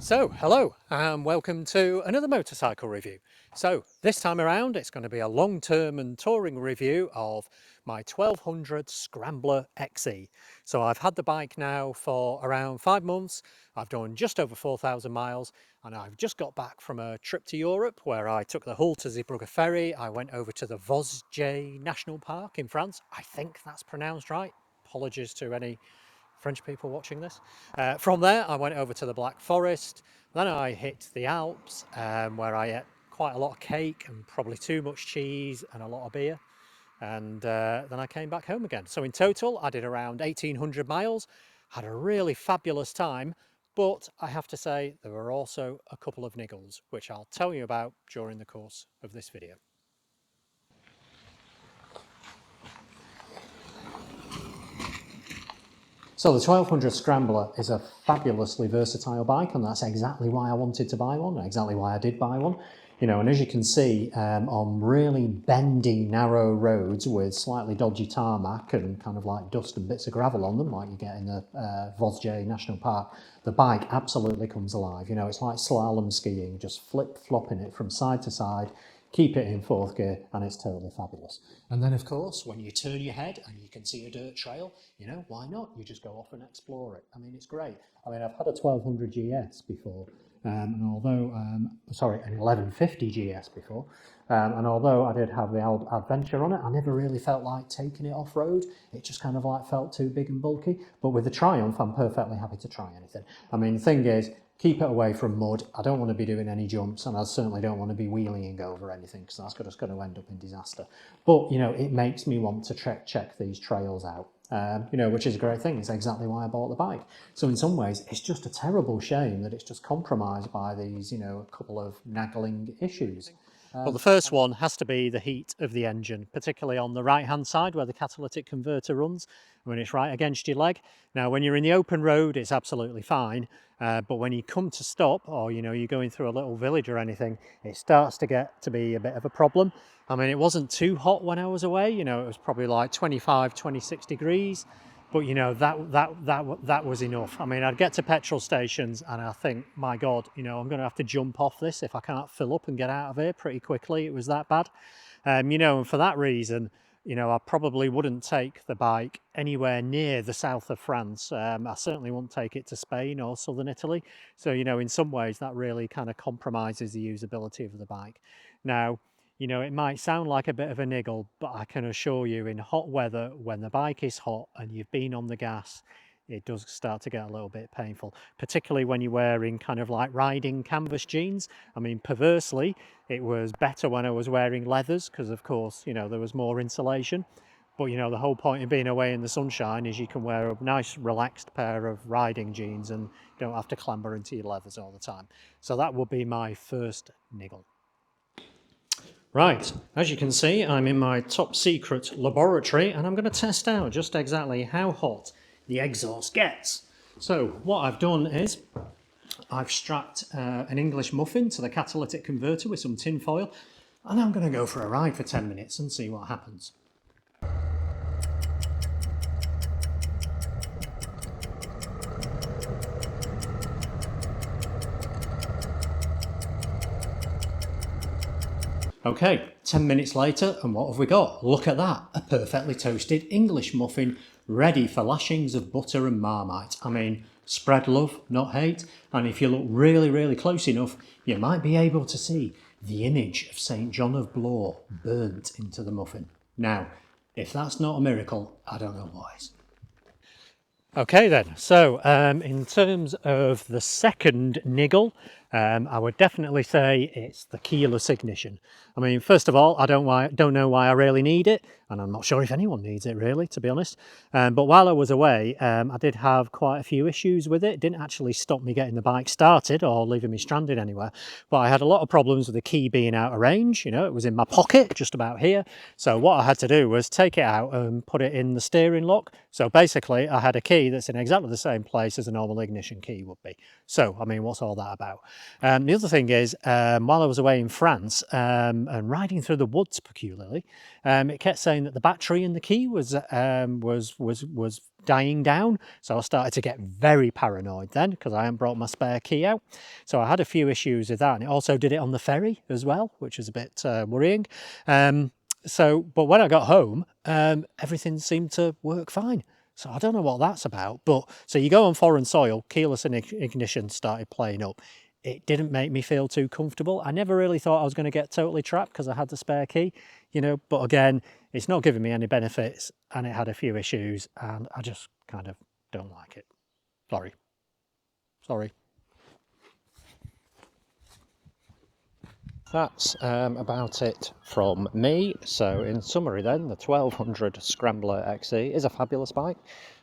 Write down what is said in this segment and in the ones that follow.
So, hello and welcome to another motorcycle review. So, this time around it's going to be a long-term and touring review of my 1200 Scrambler XE. So, I've had the bike now for around 5 months. I've done just over 4,000 miles and I've just got back from a trip to Europe where I took the Hull to Zeebrugge ferry. I went over to the Vosges National Park in France. I think that's pronounced right. Apologies to any French people watching this. From there, I went over to the Black Forest. Then I hit the Alps, where I ate quite a lot of cake and probably too much cheese and a lot of beer. And then I came back home again. So in total, I did around 1,800 miles, had a really fabulous time. But I have to say, there were also a couple of niggles, which I'll tell you about during the course of this video. So the 1200 Scrambler is a fabulously versatile bike, and that's exactly why I wanted to buy one, exactly why I did buy one. You know, and as you can see, on really bendy, narrow roads with slightly dodgy tarmac and kind of like dust and bits of gravel on them, like you get in the Vosges National Park, the bike absolutely comes alive. You know, it's like slalom skiing, just flip-flopping it from side to side, keep it in fourth gear, and it's totally fabulous. And then, of course, when you turn your head and you can see a dirt trail, you know, why not? You just go off and explore it. I mean, it's great. I mean, I've had a 1200 GS before, and although, sorry, an 1150 GS before, and although I did have the old Adventure on it, I never really felt like taking it off-road. It just kind of like felt too big and bulky. But with the Triumph, I'm perfectly happy to try anything. I mean, the thing is, keep it away from mud. I don't want to be doing any jumps, and I certainly don't want to be wheeling over anything because that's just going to end up in disaster. But, you know, it makes me want to check these trails out. You know, which is a great thing. It's exactly why I bought the bike. So in some ways, it's just a terrible shame that it's just compromised by these, you know, a couple of naggling issues. Well, the first one has to be the heat of the engine, particularly on the right-hand side where the catalytic converter runs, when it's right against your leg. Now, when you're in the open road, it's absolutely fine. But when you come to stop, or, you know, you're going through a little village or anything, it starts to get to be a bit of a problem. I mean, it wasn't too hot when I was away. You know, it was probably like 25, 26 degrees. But, you know, that was enough. I mean, I'd get to petrol stations and I think, my God, you know, I'm going to have to jump off this if I can't fill up and get out of here pretty quickly. It was that bad. You know, and for that reason, you know, I probably wouldn't take the bike anywhere near the south of France. I certainly wouldn't take it to Spain or southern Italy. So, you know, in some ways that really kind of compromises the usability of the bike. Now, you know, it might sound like a bit of a niggle, but I can assure you in hot weather, when the bike is hot and you've been on the gas, it does start to get a little bit painful, particularly when you're wearing kind of like riding canvas jeans. I mean, perversely, it was better when I was wearing leathers because, of course, you know, there was more insulation. But, you know, the whole point of being away in the sunshine is you can wear a nice relaxed pair of riding jeans and you don't have to clamber into your leathers all the time. So that would be my first niggle. Right, as you can see, I'm in my top secret laboratory and I'm going to test out just exactly how hot the exhaust gets. So what I've done is I've strapped an English muffin to the catalytic converter with some tin foil, and I'm going to go for a ride for 10 minutes and see what happens. Okay, 10 minutes later, and what have we got? Look at that, a perfectly toasted English muffin ready for lashings of butter and marmite. I mean, spread love, not hate, and if you look really, really close enough, you might be able to see the image of St. John of Bloor burnt into the muffin. Now, if that's not a miracle, I don't know what is. Okay then, so in terms of the second niggle, I would definitely say it's the keyless ignition. I mean, first of all, I don't know why I really need it, and I'm not sure if anyone needs it really, to be honest. But while I was away, I did have quite a few issues with it. It didn't actually stop me getting the bike started or leaving me stranded anywhere, but I had a lot of problems with the key being out of range. You know, it was in my pocket, just about here. So what I had to do was take it out and put it in the steering lock. So basically, I had a key that's in exactly the same place as a normal ignition key would be. So, I mean, what's all that about? The other thing is, while I was away in France and riding through the woods peculiarly, it kept saying that the battery in the key was dying down. So I started to get very paranoid then because I hadn't brought my spare key out. So I had a few issues with that, and it also did it on the ferry as well, which was a bit worrying. But when I got home, everything seemed to work fine. So I don't know what that's about. But so you go on foreign soil, keyless ignition started playing up. It didn't make me feel too comfortable. I never really thought I was going to get totally trapped because I had the spare key, you know, but again, it's not giving me any benefits and it had a few issues and I just kind of don't like it. Sorry. That's about it from me. So in summary then, the 1200 Scrambler XE is a fabulous bike.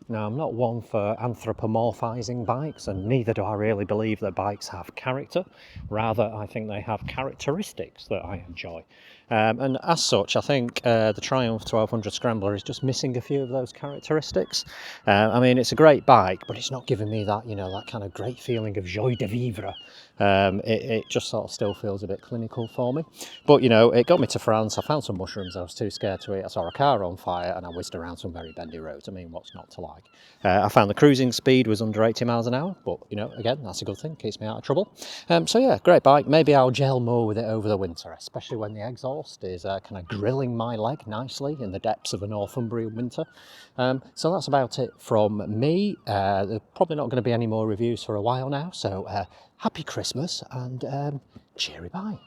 Now, I'm not one for anthropomorphizing bikes, and neither do I really believe that bikes have character. Rather, I think they have characteristics that I enjoy. And as such, I think the Triumph 1200 Scrambler is just missing a few of those characteristics. I mean, it's a great bike, but it's not giving me that, you know, that kind of great feeling of joie de vivre. It just sort of still feels a bit clinical for me. But, you know, it got me to France. I found some mushrooms I was too scared to eat. I saw a car on fire and I whizzed around some very bendy roads. I mean, what's not to like? I found the cruising speed was under 80 miles an hour, but, you know, again, that's a good thing. Keeps me out of trouble. So, yeah, great bike. Maybe I'll gel more with it over the winter, especially when the exhaust is kind of grilling my leg nicely in the depths of a Northumbrian winter. So that's about it from me. There's probably not going to be any more reviews for a while now, so happy Christmas and cheery bye.